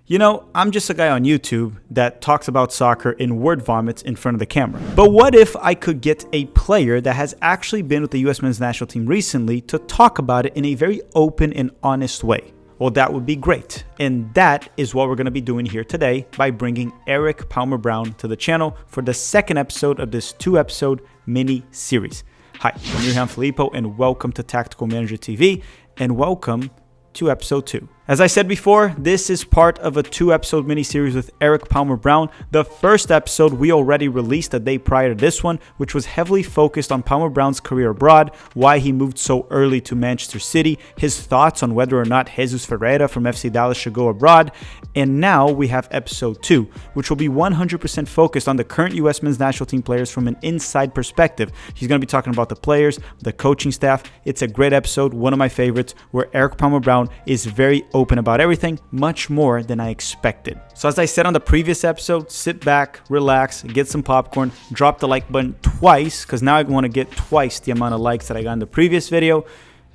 You know, I'm just a guy on YouTube that talks about soccer in word vomits in front of the camera. But what if I could get a player that has actually been with the US men's national team recently to talk about it in a very open and honest way? Well, that would be great. And that is what we're going to be doing here today by bringing Erik Palmer-Brown to the channel for the second episode of this 2-episode mini series. Hi, I'm Johan Filippo and welcome to Tactical Manager TV and welcome to episode 2. As I said before, this is part of a 2-episode mini-series with Erik Palmer-Brown. The first episode we already released a day prior to this one, which was heavily focused on Palmer-Brown's career abroad, why he moved so early to Manchester City, his thoughts on whether or not Jesus Ferreira from FC Dallas should go abroad, and now we have episode 2, which will be 100% focused on the current US men's national team players from an inside perspective. He's going to be talking about the players, the coaching staff. It's a great episode, one of my favorites, where Erik Palmer-Brown is very open about everything, much more than I expected. So as I said on the previous episode, sit back, relax, get some popcorn, drop the like button twice, because now I want to get twice the amount of likes that I got in the previous video,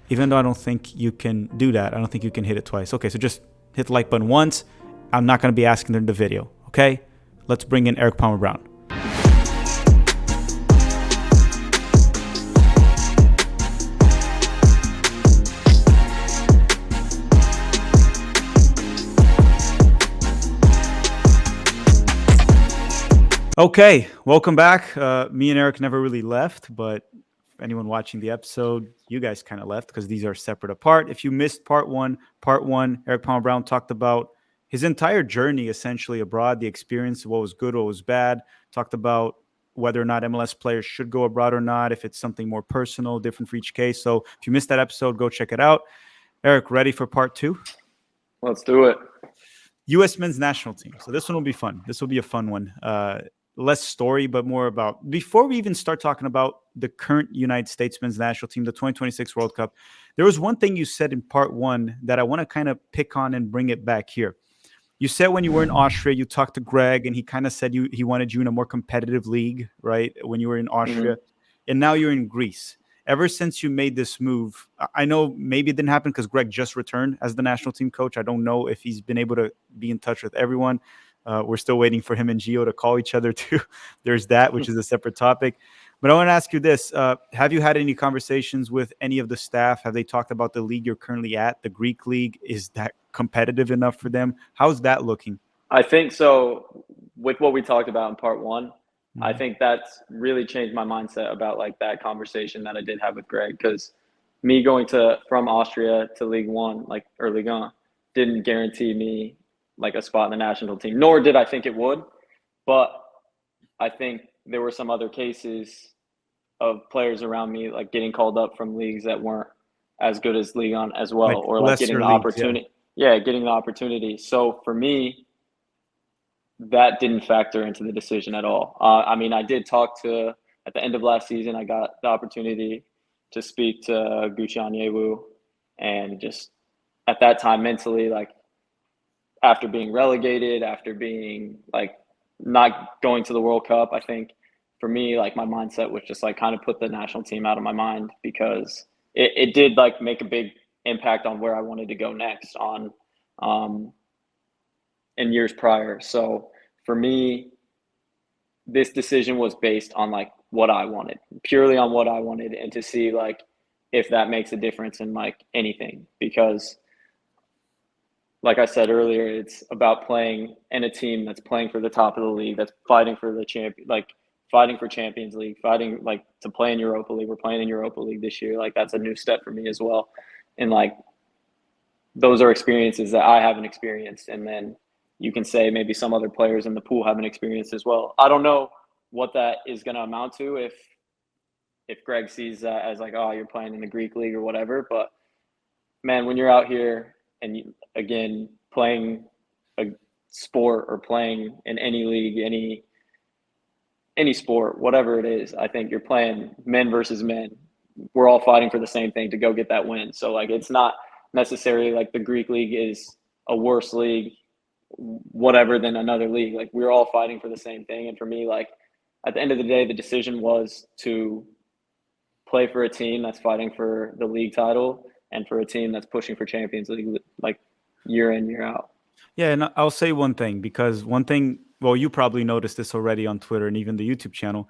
even though I don't think you can do that. I don't think you can hit it twice. Okay, so just hit the like button once. I'm not going to be asking them in the video, okay? Let's bring in Erik Palmer-Brown. Okay, welcome back. Me and Erik never really left, but anyone watching the episode, you guys kind of left because these are separate apart. If you missed part one, Erik Palmer-Brown talked about his entire journey essentially abroad, the experience, what was good, what was bad, talked about whether or not MLS players should go abroad or not, if it's something more personal, different for each case. So if you missed that episode, go check it out. Erik, ready for part 2? Let's do it. U.S. men's national team. So this one will be fun. This will be a fun one. Less story, but more about, before we even start talking about the current United States men's national team, the 2026 World Cup, there was one thing you said in part 1 that I want to kind of pick on and bring it back here. You said when you were in Austria, you talked to Gregg and he kind of said he wanted you in a more competitive league, right? When you were in Austria, and now you're in Greece. Ever since you made this move, I know maybe it didn't happen because Gregg just returned as the national team coach. I don't know if he's been able to be in touch with everyone. We're still waiting for him and Gio to call each other too. There's that, which is a separate topic. But I want to ask you this. Have you had any conversations with any of the staff? Have they talked about the league you're currently at, the Greek league? Is that competitive enough for them? How's that looking? I think so. With what we talked about in part 1, I think that's really changed my mindset about like that conversation that I did have with Gregg, because me going from Austria to League One, like, or Ligue 1, didn't guarantee me like a spot in the national team, nor did I think it would. But I think there were some other cases of players around me like getting called up from leagues that weren't as good as Ligue 1 as well, Like or like getting the leagues, opportunity. Yeah, getting the opportunity. So for me, that didn't factor into the decision at all. I mean, I did talk to, at the end of last season, I got the opportunity to speak to Guccianyewu, and just at that time mentally, like, after being relegated, after being like not going to the World Cup, I think for me, like, my mindset was just like kind of put the national team out of my mind, because it did like make a big impact on where I wanted to go next on in years prior. So for me, this decision was based on like what I wanted, purely on what I wanted, and to see like if that makes a difference in like anything, because like I said earlier, it's about playing in a team that's playing for the top of the league, that's fighting for the champion, like fighting for Champions League, fighting like to play in Europa League. We're playing in Europa League this year. Like, that's a new step for me as well. And like, those are experiences that I haven't experienced. And then you can say maybe some other players in the pool haven't experienced as well. I don't know what that is going to amount to if Gregg sees that as like, oh, you're playing in the Greek league or whatever. But man, when you're out here and you, again, playing a sport or playing in any league, any sport, whatever it is, I think you're playing men versus men. We're all fighting for the same thing to go get that win. So like, it's not necessarily like the Greek league is a worse league, whatever, than another league. Like, we're all fighting for the same thing. And for me, like, at the end of the day, the decision was to play for a team that's fighting for the league title and for a team that's pushing for Champions League, like, year in, year out. Yeah, and I'll say one thing, because one thing, well, you probably noticed this already on Twitter and even the YouTube channel.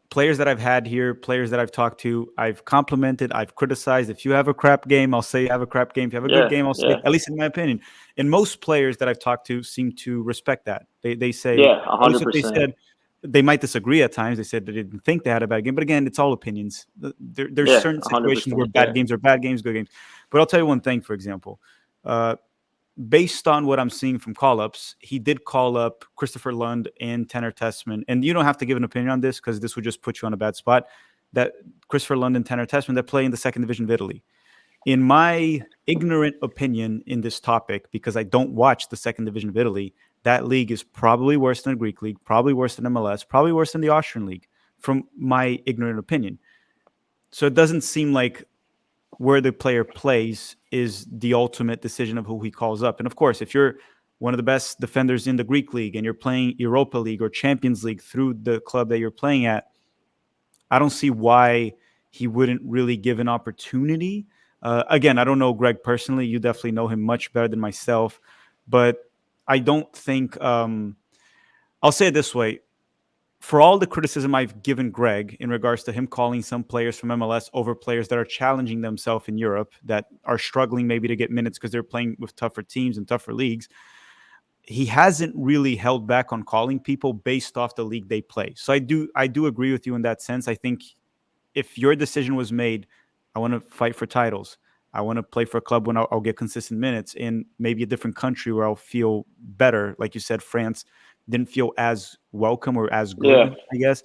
Players that I've had here, players that I've talked to, I've complimented, I've criticized. If you have a crap game, I'll say you have a crap game. If you have a good Yeah, game, I'll say, yeah, at least in my opinion. And most players that I've talked to seem to respect that. They say, yeah, at least what they 100%. said. They might disagree at times. They said they didn't think they had a bad game, but again, it's all opinions. There's Yeah, certain situations where 100%. Yeah, bad games are bad games, good games. But I'll tell you one thing, for example. Uh, Based on what I'm seeing from call ups, he did call up Christopher Lund and Tanner Tessman. And you don't have to give an opinion on this because this would just put you on a bad spot. That Christopher Lund and Tanner Tessman that play in the second division of Italy. In my ignorant opinion in this topic, because I don't watch the second division of Italy, that league is probably worse than the Greek league, probably worse than MLS, probably worse than the Austrian league, from my ignorant opinion. So it doesn't seem like where the player plays is the ultimate decision of who he calls up. And of course, if you're one of the best defenders in the Greek league and you're playing Europa League or Champions League through the club that you're playing at, I don't see why he wouldn't really give an opportunity. Again, I don't know Greg personally. You definitely know him much better than myself, but I don't think. I'll say it this way: for all the criticism I've given Greg in regards to him calling some players from MLS over players that are challenging themselves in Europe, that are struggling maybe to get minutes because they're playing with tougher teams and tougher leagues, he hasn't really held back on calling people based off the league they play. So I do agree with you in that sense. I think if your decision was made, I want to fight for titles. I want to play for a club when I'll get consistent minutes in maybe a different country where I'll feel better. Like you said, France didn't feel as welcome or as yeah, good, I guess.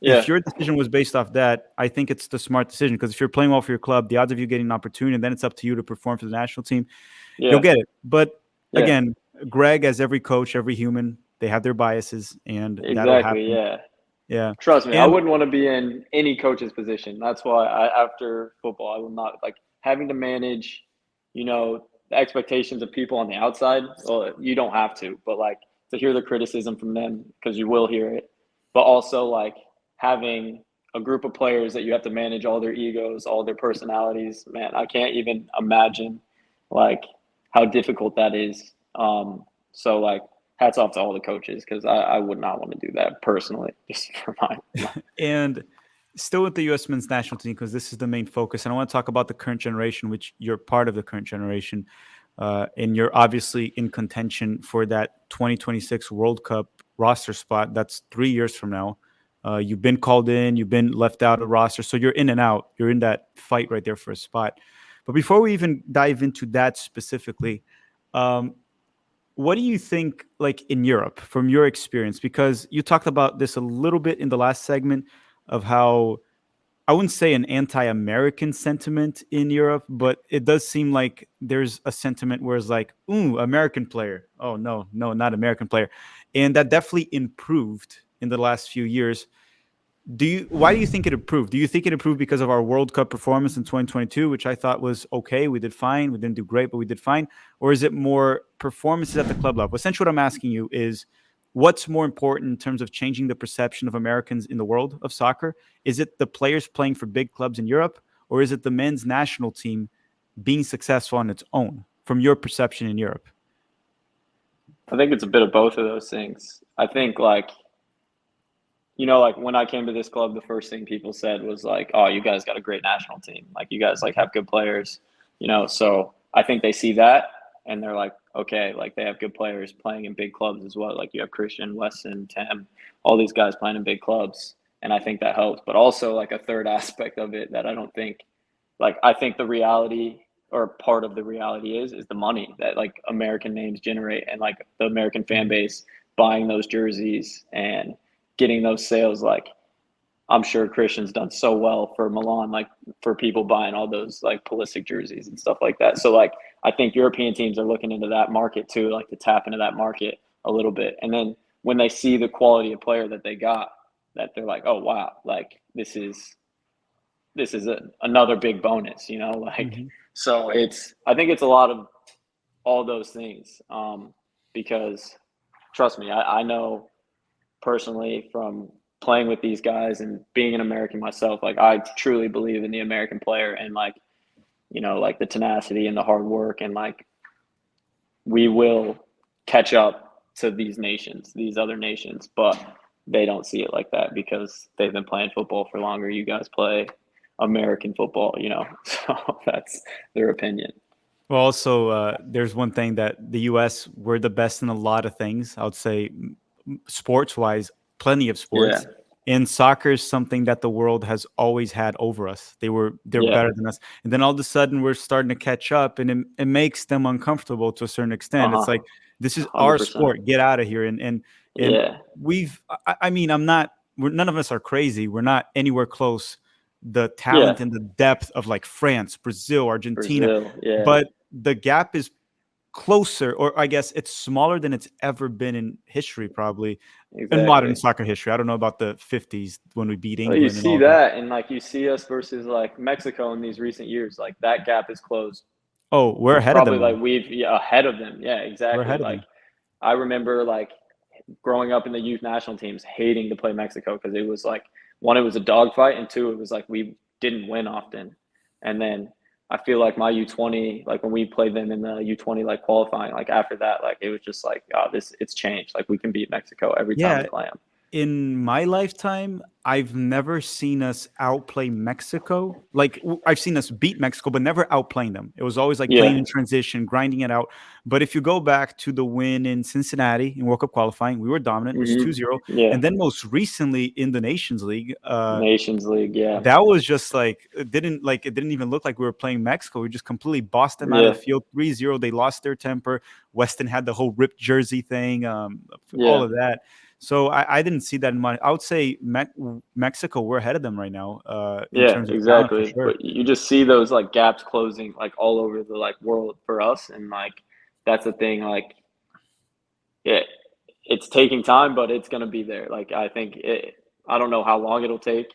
yeah, If your decision was based off that, I think it's the smart decision, because if you're playing well for your club, the odds of you getting an opportunity, and then it's up to you to perform for the national team, you'll yeah, get it. But yeah. again, Greg, as every coach, every human, they have their biases, and that'll Exactly. happen. Yeah. Yeah. Trust me, I And wouldn't want to be in any coach's position. That's why after football, I will not like having to manage, the expectations of people on the outside. Well, you don't have to, but like to hear the criticism from them, because you will hear it, but also like having a group of players that you have to manage all their egos, all their personalities. Man, I can't even imagine like how difficult that is. So like hats off to all the coaches, because I would not want to do that personally, just for my and still with the U.S. men's national team, because this is the main focus, and I want to talk about the current generation, which you're part of the current generation, and you're obviously in contention for that 2026 World Cup roster spot. That's 3 years from now. You've been called in, you've been left out of roster, so you're in and out. You're in that fight right there for a spot. But before we even dive into that specifically, um, what do you think, like in Europe, from your experience? Because you talked about this a little bit in the last segment of how, I wouldn't say an anti-American sentiment in Europe, but it does seem like there's a sentiment where it's like, ooh, American player. Oh no, no, not American player. And that definitely improved in the last few years. Why do you think it improved? Do you think it improved because of our World Cup performance in 2022, which I thought was okay? We did fine. We didn't do great, but we did fine. Or is it more performances at the club level? Essentially, what I'm asking you is, what's more important in terms of changing the perception of Americans in the world of soccer? Is it the players playing for big clubs in Europe, or is it the men's national team being successful on its own, from your perception in Europe? I think it's a bit of both of those things. I think like when I came to this club, the first thing people said was like, "Oh, you guys got a great national team. Like you guys like have good players." So I think they see that and they're like, "Okay, like they have good players playing in big clubs as well. Like you have Christian, Weston, Tem, all these guys playing in big clubs." And I think that helps. But also like a third aspect of it that I don't think, like I think the reality, or part of the reality is the money that like American names generate, and like the American fan Mhm. base buying those jerseys and getting those sales. Like I'm sure Christian's done so well for Milan, like for people buying all those like Pulisic jerseys and stuff like that. So like I think European teams are looking into that market too, like to tap into that market a little bit. And then when they see the quality of player that they got, that they're like, oh wow, like this is another big bonus, like Mhm. so I think it's a lot of all those things, because trust me, I know personally from playing with these guys and being an American myself, like I truly believe in the American player, and like like the tenacity and the hard work, and like we will catch up to these nations, these other nations, but they don't see it like that because they've been playing football for longer. You guys play American football, so that's their opinion. Well, also, there's one thing that the U.S. we're the best in a lot of things. I would say, sports wise, plenty of Yeah, sports. And soccer is something that the world has always had over us. They're yeah, better than us, and then all of a sudden we're starting to catch up, and it makes them uncomfortable to a certain extent. It's like, uh-huh, this is our 100%. sport. Get out of here. And Yeah, we've. I mean, I'm not. None of us are crazy. We're not anywhere close the talent yeah, and the depth of like France, Brazil, Argentina, Brazil, yeah, but the gap is closer, or I guess it's smaller than it's ever been in history, probably in modern exactly. soccer history. I don't know about the 50s when we beat Well, you England and see all that. that, and like you see us versus like Mexico in these recent years, like that gap is closed. Oh, we're It's ahead of probably them like now. ahead of them. Yeah, We're exactly. ahead of Like them. I remember like growing up in the youth national teams hating to play Mexico because it was like one, it was a dogfight, and two, it was like we didn't win often. And then I feel like my U20, like when we played them in the U20 like qualifying, like after that, like it was just like, oh, this it's changed. Like we can beat Mexico every time we Yeah, play them. in my lifetime, I've never seen us outplay Mexico. Like, I've seen us beat Mexico, but never outplaying them. It was always like playing Yeah. in transition, grinding it out. But if you go back to the win in Cincinnati in World Cup qualifying, we were dominant. It was 2-0. Yeah. And then most recently in the Nations League, Nations League. Yeah. that was just like it didn't even look like we were playing Mexico. We just completely bossed them out of Yeah. the field 3-0. They lost their temper. Weston had the whole ripped jersey thing, all Yeah. of that. So I didn't see that in my. I would say Mexico, we're ahead of them right now, in Yeah, terms of talent for exactly. sure. But you just see those like gaps closing like all over the like world for us, and like that's the thing. Like it, it's taking time, but it's gonna be there. Like I think it. I don't know how long it'll take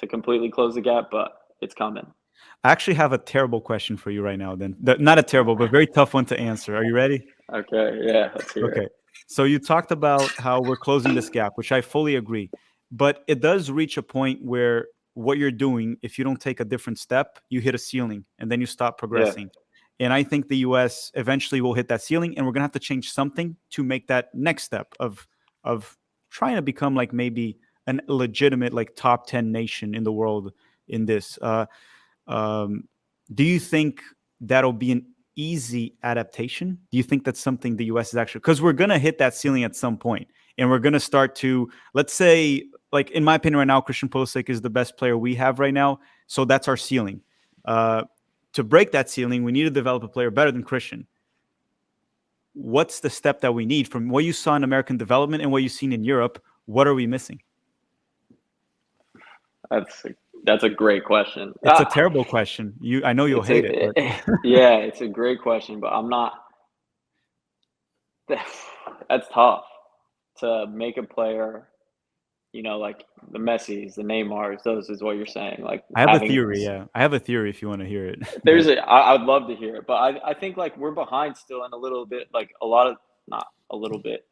to completely close the gap, but it's coming. I actually have a terrible question for you right now. Then, not a terrible, but very tough one to answer. Are you ready? Okay, yeah, let's hear it. Okay. So you talked about how we're closing this gap, which I fully agree. But it does reach a point where what you're doing, if you don't take a different step, you hit a ceiling and then you stop Yeah, progressing. And I think the US eventually will hit that ceiling, and we're gonna have to change something to make that next step of trying to become like maybe an legitimate like top 10 nation in the world in this. Um, do you think that'll be an easy adaptation? Do you think that's something the US is actually, because we're gonna hit that ceiling at some point, and we're gonna start to, let's say, like in my opinion, right now, Christian Pulisic is the best player we have right now, so that's our ceiling. Uh, to break that ceiling, we need to develop a player better than Christian. What's the step that we need from what you saw in American development and what you've seen in Europe? What are we missing? that's that's a great question. It's a terrible question. I know you'll It's hate it, but yeah, it's a great question, but I'm not. That's tough to make a player. Like the Messis, the Neymars. Those is what you're saying. Like I have a having theory. Yeah, I have a theory if you want to hear it. there's But I would love to hear it, but I think like we're behind still in a little bit, like a lot of not a little bit,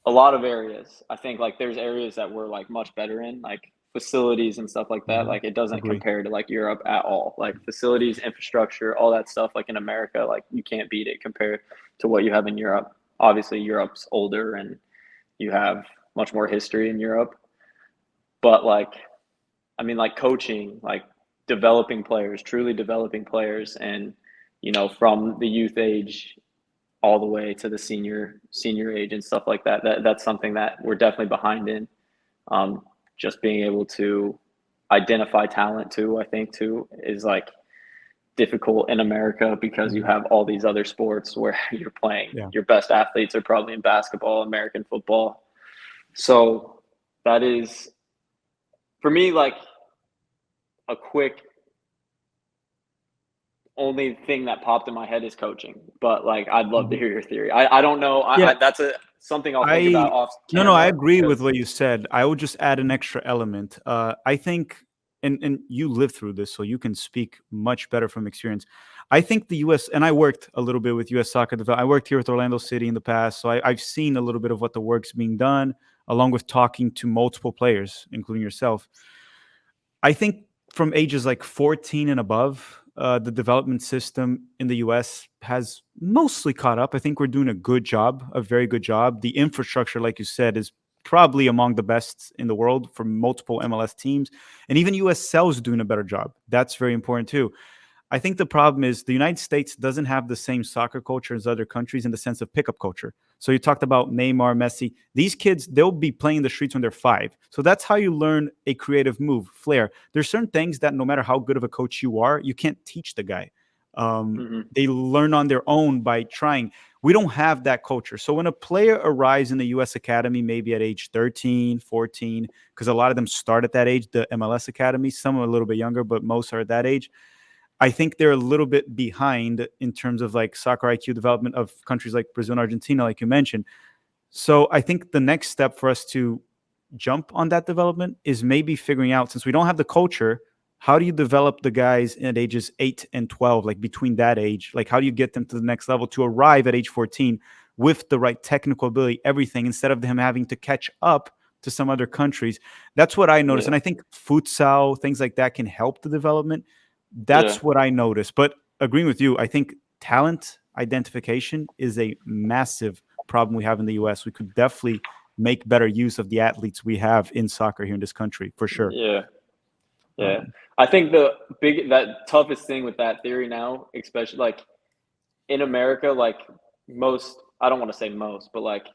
a lot of areas. I think like there's areas that we're like much better in, like facilities and stuff like that. Mhm. Like it doesn't Agree. compare to like Europe at all. Like facilities, infrastructure, all that stuff. Like in America, like you can't beat it compared to what you have in Europe. Obviously, Europe's older and you have much more history in Europe, but like I mean, like coaching, like developing players, truly developing players, and from the youth age all the way to the senior age and stuff like that. That's something that we're definitely behind in. Um, just being able to identify talent too, I think too, is like difficult in America because you Mhm. have all these other sports where you're playing. Yeah. Your best athletes are probably in basketball, American football. So that is for me like a quick only thing that popped in my head is coaching, but like I'd love to Mhm. hear your theory. I don't know. Yeah, That's something I'll think I about off no, I camera agree with because what you said. I would just add an extra element. I think, and you lived through this, so you can speak much better from experience. I think the U.S. and I worked a little bit with U.S. soccer. I worked here with Orlando City in the past, so I've seen a little bit of what the work's being done, along with talking to multiple players, including yourself. I think from ages like 14 and above, the development system in the US has mostly caught up. I think we're doing a good job, a very good job. The infrastructure, like you said, is probably among the best in the world for multiple MLS teams. And even USL is doing a better job. That's very important too. I think the problem is the United States doesn't have the same soccer culture as other countries in the sense of pickup culture. So you talked about Neymar, Messi. These kids, they'll be playing in the streets when they're 5. So that's how you learn a creative move, flair. There's certain things that no matter how good of a coach you are, you can't teach the guy. They learn on their own by trying. We don't have that culture. So when a player arrives in the U.S. Academy, maybe at age 13, 14, because a lot of them start at that age, the MLS Academy, some are a little bit younger, but most are at that age. I think they're a little bit behind in terms of like soccer IQ development of countries like Brazil and Argentina, like you mentioned. So I think the next step for us to jump on that development is maybe figuring out, since we don't have the culture, how do you develop the guys at ages 8 and 12, like between that age? Like, how do you get them to the next level to arrive at age 14 with the right technical ability, everything, instead of them having to catch up to some other countries? That's what I noticed. And I think futsal, things like that can help the development. That's what I noticed. But agreeing with you, I think talent identification is a massive problem we have in the US. We could definitely make better use of the athletes we have in soccer here in this country, for sure. Yeah. I think that toughest thing with that theory now, especially like in America, like most, I don't want to say most, but like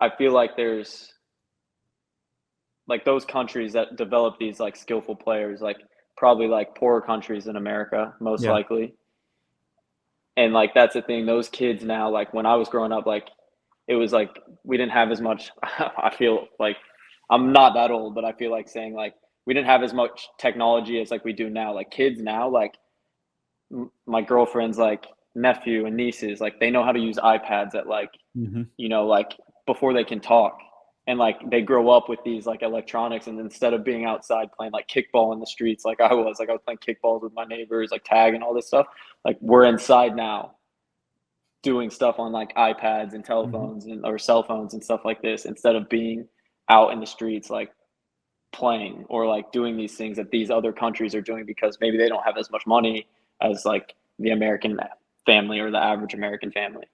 I feel like there's like those countries that develop these like skillful players, like probably like poorer countries in America, most likely. And like that's the thing, those kids now, like when I was growing up, like it was like we didn't have as much I feel like I'm not that old, but I feel like saying like we didn't have as much technology as like we do now. Like kids now, like my girlfriend's like nephew and nieces, like they know how to use iPads at like you know, like before they can talk. And like they grow up with these like electronics, and instead of being outside playing like kickball in the streets like I was playing kickballs with my neighbors, like tag and all this stuff, like we're inside now doing stuff on like iPads and telephones and or cell phones and stuff like this, instead of being out in the streets like playing or like doing these things that these other countries are doing, because maybe they don't have as much money as like the American family or the average American family.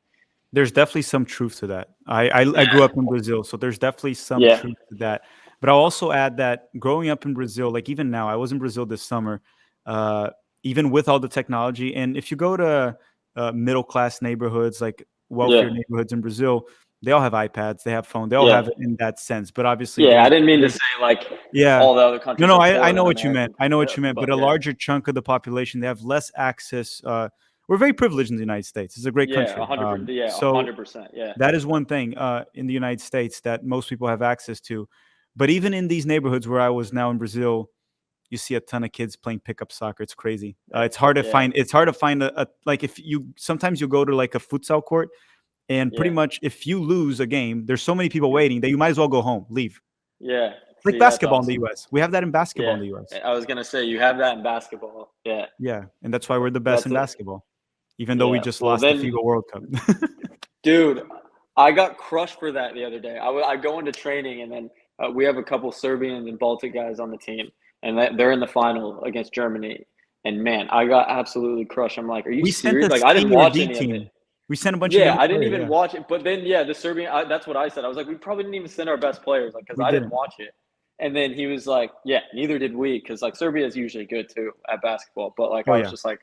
There's definitely some truth to that. I grew up in Brazil, so there's definitely some truth to that. But I'll also add that growing up in Brazil, like even now, I was in Brazil this summer, even with all the technology. And if you go to middle-class neighborhoods, like wealthier neighborhoods in Brazil, they all have iPads, they have phones, they all have it in that sense. But obviously, I didn't mean to say like all the other countries. No, I know what you meant. I know what you meant. But a larger chunk of the population, they have less access. We're very privileged in the United States. It's a great country. 100%. So 100%. that is one thing in the United States that most people have access to. But even in these neighborhoods where I was now in Brazil, you see a ton of kids playing pickup soccer. It's crazy. It's hard to find. It's hard to find a like if you sometimes you go to like a futsal court, and pretty much if you lose a game, there's so many people waiting that you might as well go home, leave. Yeah. Like basketball in the U.S. We have that in basketball in the U.S. I was going to say, you have that in basketball. Yeah. Yeah. And that's why we're the best in basketball, even though we just lost the FIBA World Cup. Dude, I got crushed for that the other day. I go into training, and then we have a couple Serbian and Baltic guys on the team, and they're in the final against Germany. And, man, I got absolutely crushed. I'm like, are you serious? Like, I didn't watch any of it. We sent a bunch of I didn't even watch it. But then, the Serbian, that's what I said. I was like, we probably didn't even send our best players, like, because I didn't watch it. And then he was like, neither did we, because, like, Serbia is usually good, too, at basketball. But, like, I was just like,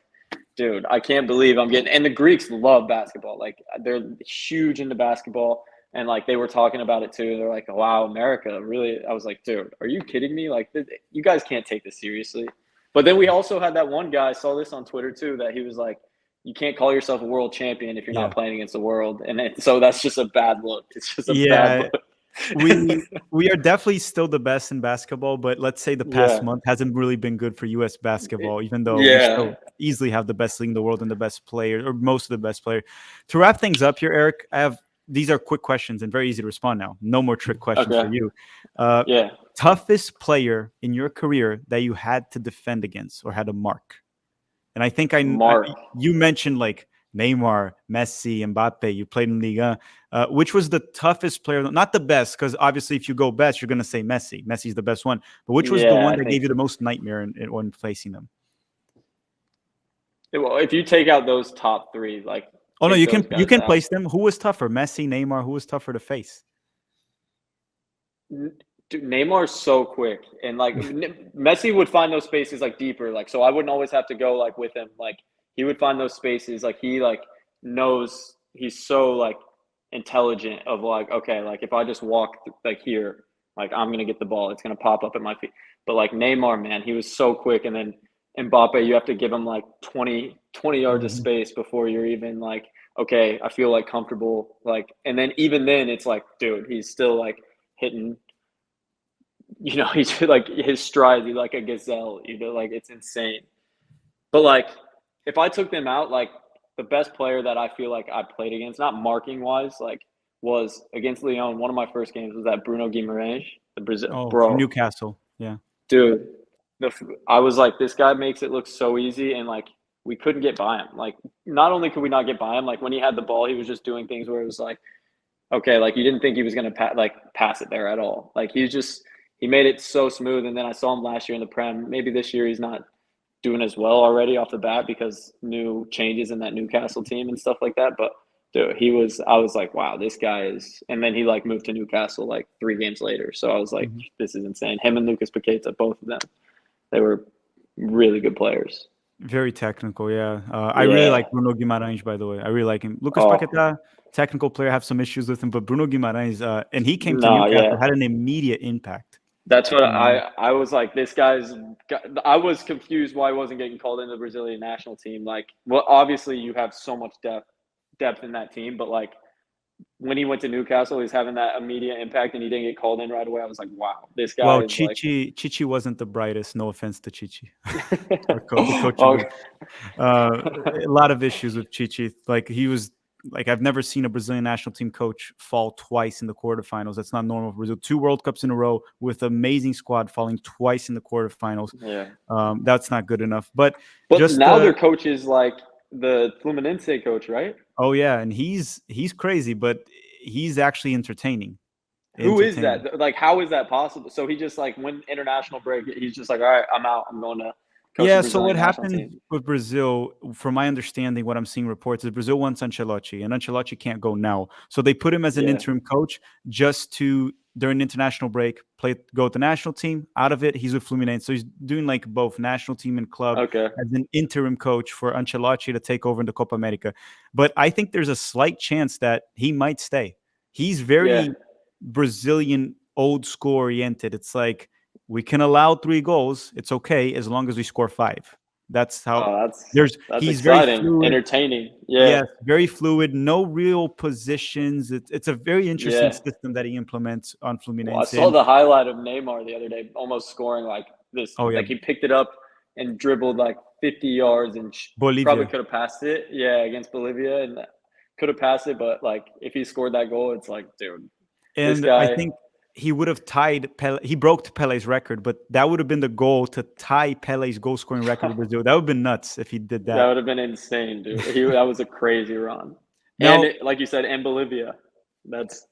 dude, I can't believe I'm getting – and the Greeks love basketball. Like, they're huge into basketball. And, like, they were talking about it, too. They're like, wow, America, really? I was like, dude, are you kidding me? Like, you guys can't take this seriously. But then we also had that one guy – I saw this on Twitter, too, that he was like, you can't call yourself a world champion if you're not playing against the world. And so that's just a bad look. It's just a bad look. we are definitely still the best in basketball, but let's say the past month hasn't really been good for U.S. basketball, even though we still easily have the best league in the world and the best player, or most of the best player. To wrap things up here, Erik, these are quick questions and very easy to respond now. No more trick questions for you. Toughest player in your career that you had to defend against or had to mark? And I think you mentioned like Neymar, Messi, Mbappe. You played in Liga. Which was the toughest player? Not the best, because obviously if you go best, you're going to say Messi. Messi's the best one. But which was the one that gave you the most nightmare when facing them? Well, if you take out those top three, like Oh no, take you those can guys out. place them. Who was tougher, Messi, Neymar? Who was tougher to face? Dude, Neymar's so quick, and like Messi would find those spaces like deeper, like so I wouldn't always have to go like with him. Like he would find those spaces, like he like knows he's so like intelligent of like okay, like if I just walk like here, like I'm gonna get the ball, it's gonna pop up at my feet. But like Neymar, man, he was so quick, and then Mbappe, you have to give him like 20 yards of Mhm. space before you're even like okay, I feel like comfortable, like, and then even then it's like, dude, he's still like hitting he's like his stride, he's like a gazelle, like it's insane. But like, if I took them out, like the best player that I feel like I played against, not marking wise, like was against Lyon. One of my first games was that Bruno Guimaraes, the Brazil Oh, from bro, Newcastle. Yeah. dude. I was like, this guy makes it look so easy, and like we couldn't get by him. Like, not only could we not get by him, like when he had the ball, he was just doing things where it was like, okay, like you didn't think he was gonna pass it there at all. Like he made it so smooth. And then I saw him last year in the Prem. Maybe this year he's not doing as well already off the bat because new changes in that Newcastle team and stuff like that. But dude, I was like, wow, this guy is. And then he like moved to Newcastle like 3 games later. So I was like, Mhm. this is insane. Him and Lucas Paqueta, both of them, they were really good players. Very technical, yeah. I really Yeah. like Bruno Guimarães, by the way. I really like him. Lucas Oh Paquetá, technical player, have some issues with him, but Bruno Guimarães, and he came to no, Newcastle, yeah. had an immediate impact. That's what Um, I was like. This guy's. I was confused why he wasn't getting called into the Brazilian national team. Like, well, obviously you have so much depth in that team, but like when he went to Newcastle, he's having that immediate impact, and he didn't get called in right away. I was like, wow, this guy well, is like. Chichi wasn't the brightest. No offense to Chichi, the coach of Oh, the. Uh, a lot of issues with Chichi. Like he was like I've never seen a Brazilian national team coach fall twice in the quarterfinals. That's not normal for Brazil. 2 World Cups in a row with amazing squad falling twice in the quarterfinals. yeah. That's not good enough. But But just now their coach is like the Fluminense coach, right? oh yeah, and he's crazy, but he's actually entertaining. Who is Entertaining. that? Like, how is that possible? So he just like when international break, he's just like, all right, I'm out. I'm going to coach the Yeah, so Brazilian what national happened team. with Brazil, from my understanding, what I'm seeing reports is Brazil wants Ancelotti, and Ancelotti can't go now. So they put him as an Yeah. interim coach just to during international break go with the national team. Out of it, he's with Fluminense, so he's doing like both national team and club Okay. as an interim coach for Ancelotti to take over in the Copa America. But I think there's a slight chance that he might stay. He's Yeah. very Brazilian, old school oriented. It's like we can allow 3 goals. It's okay as long as we score 5. That's how Oh, that's he's very exciting, fluid. entertaining. Yeah. Yes, very fluid. No real positions. It's a very interesting Yeah. system that he implements on Well, I Fluminense. saw And the highlight of Neymar the other day, almost scoring like this. oh yeah, Like he picked it up and dribbled like 50 yards and probably Bolivia. could have passed it. Yeah, against Bolivia and could have passed it, but like if he scored that goal, it's like, dude, this And I guy. think he would have tied Pele. He broke Pele's record, but that would have been the goal to tie Pele's goal scoring record with Brazil. That would have been nuts if he did That that. would have been insane, dude. That was a crazy run. And Now like you said, in Bolivia, that's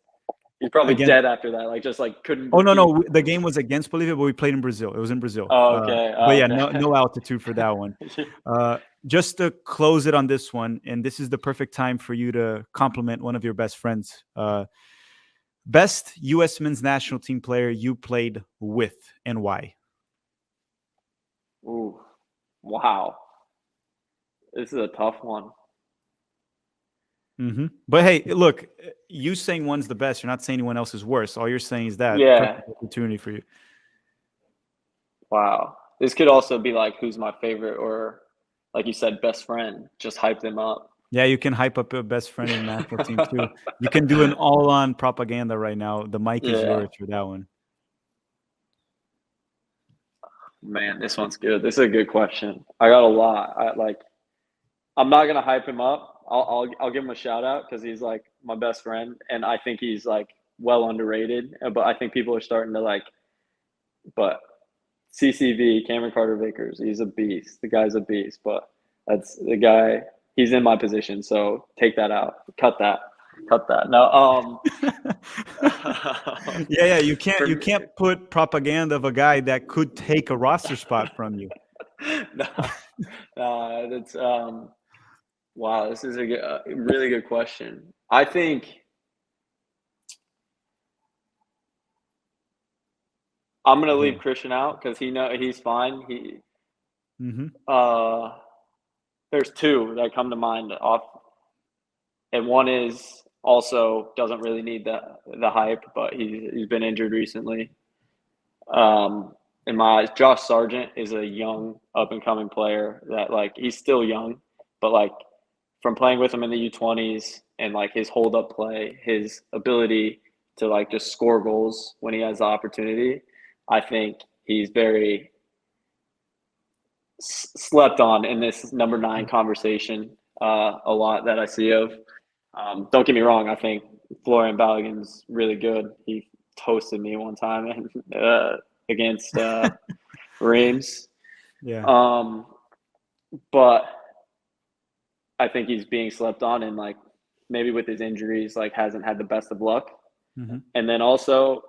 he's probably again, dead after that. Like just like couldn't oh no, breathe. no, the game was against Bolivia, but we played in Brazil. It was in Brazil. Oh, okay. But Oh, yeah, okay. no altitude for that one. Just to close it on this one, and this is the perfect time for you to compliment one of your best friends. Best U.S. men's national team player you played with, and why? Ooh, wow. This is a tough one. But hey, look, you saying one's the best. You're not saying anyone else is worse. All you're saying is that Yeah. perfect opportunity for you. Wow. This could also be like who's my favorite or like you said, best friend. Just hype them up. Yeah, you can hype up your best friend in the national team too. You can do an all-on propaganda right now. The mic is Yeah. yours for that one. Man, this one's good. This is a good question. I got a lot. I'm not gonna hype him up. I'll give him a shout out because he's like my best friend, and I think he's like well underrated. But I think people are starting to like. But CCV, Cameron Carter Vickers, he's a beast. The guy's a beast. But that's the guy. He's in my position, so take that out. Cut that. Cut that. No. Yeah. You For can't put propaganda of a guy that could take a roster spot from you. No, that's wow. This is a really good question. I think I'm gonna leave Yeah. Christian out because he's fine. Hmm. Uh, there's two that come to mind off, and one is also doesn't really need the hype, but he's been injured recently. In my eyes, Josh Sargent is a young up and coming player that like he's still young, but like from playing with him in the U20s and like his hold up play, his ability to like just score goals when he has the opportunity, I think he's very slept on in this number 9 conversation a lot that I see of. Don't get me wrong, I think Florian Balogun's really good. He toasted me one time against Reims. Yeah. But I think he's being slept on and like maybe with his injuries, like hasn't had the best of luck. Hmm. And then also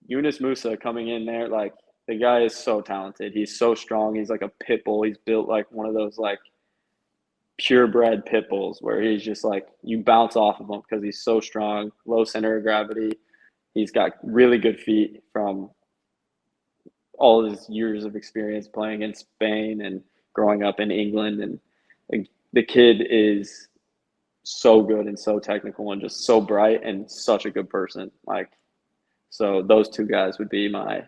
Yunus Musa coming in there, like the guy is so talented. He's so strong. He's like a pit bull. He's built like one of those like purebred pit bulls where he's just like you bounce off of him because he's so strong, low center of gravity. He's got really good feet from all his years of experience playing in Spain and growing up in England. And the kid is so good and so technical and just so bright and such a good person. Like, so those two guys would be my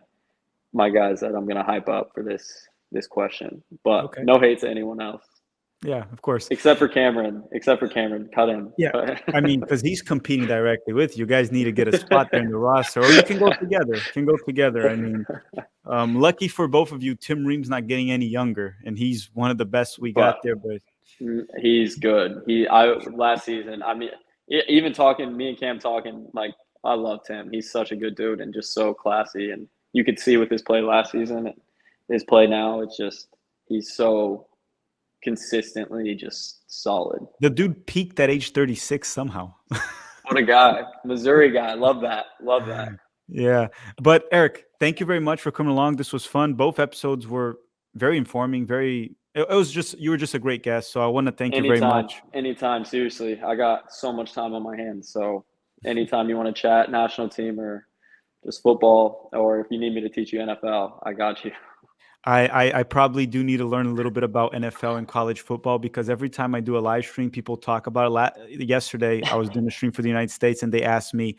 guys that I'm gonna hype up for this question. But Okay. no hate to anyone else. Yeah, of course. Except for Cameron. Cut him. Yeah. I mean, because he's competing directly with you. You guys need to get a spot there in the roster, or you can go together. I mean, lucky for both of you, Tim Ream's not getting any younger, and he's one of the best we got But there. But he's good. Last season, I mean, even talking, me and Cam talking, like I loved him. He's such a good dude and just so classy. And you could see with his play last season, and his play now, it's just he's so consistently just solid. the dude peaked at age 36 somehow. What a guy. Missouri guy. Love that. Yeah. But Erik, thank you very much for coming along. This was fun. Both episodes were very informing, it was just, you were just a great guest. So I want to thank you very much. Anytime. Seriously. I got so much time on my hands. So anytime you want to chat national team or just football, or if you need me to teach you NFL, I got you. I probably do need to learn a little bit about NFL and college football because every time I do a live stream, people talk about it. Yesterday, I was doing a stream for the United States, and they asked me,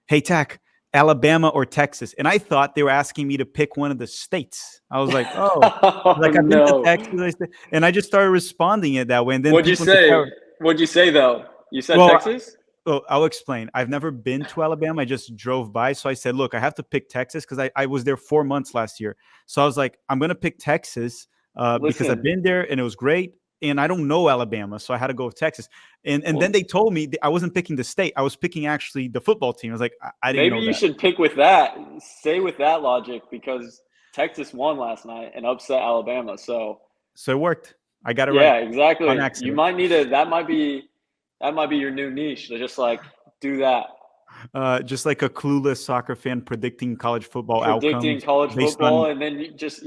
"Hey, Tack, Alabama or Texas?" And I thought they were asking me to pick one of the states. I was like, "Oh, like I've been to Texas," and I just started responding it that way. And then What'd you say? What'd you say though? You said Texas? Oh, I'll explain. I've never been to Alabama. I just drove by. So I said, look, I have to pick Texas because I was there 4 months last year. So I was like, I'm going to pick Texas because I've been there and it was great. And I don't know Alabama. So I had to go with Texas. And then they told me I wasn't picking the state. I was picking actually the football team. I was like, I didn't know that. Maybe you should pick with that. Stay with that logic because Texas won last night and upset Alabama. So it worked. I got it right. Yeah, exactly. You might need that might be your new niche to just like do that. Just like a clueless soccer fan predicting college football outcomes. College football, and then you just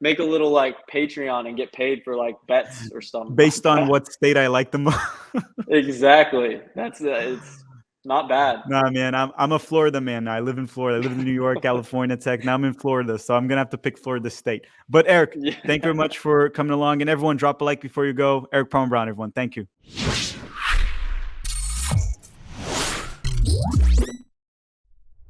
make a little like Patreon and get paid for like bets or something. Based on what state I like the most. Exactly. It's not bad. Nah, man, I'm a Florida man now. I live in Florida. I live in New York, California, Tech. Now I'm in Florida, so I'm gonna have to pick Florida State. But Erik, thank you very much for coming along, and everyone, drop a like before you go. Erik Palmer-Brown, everyone, thank you.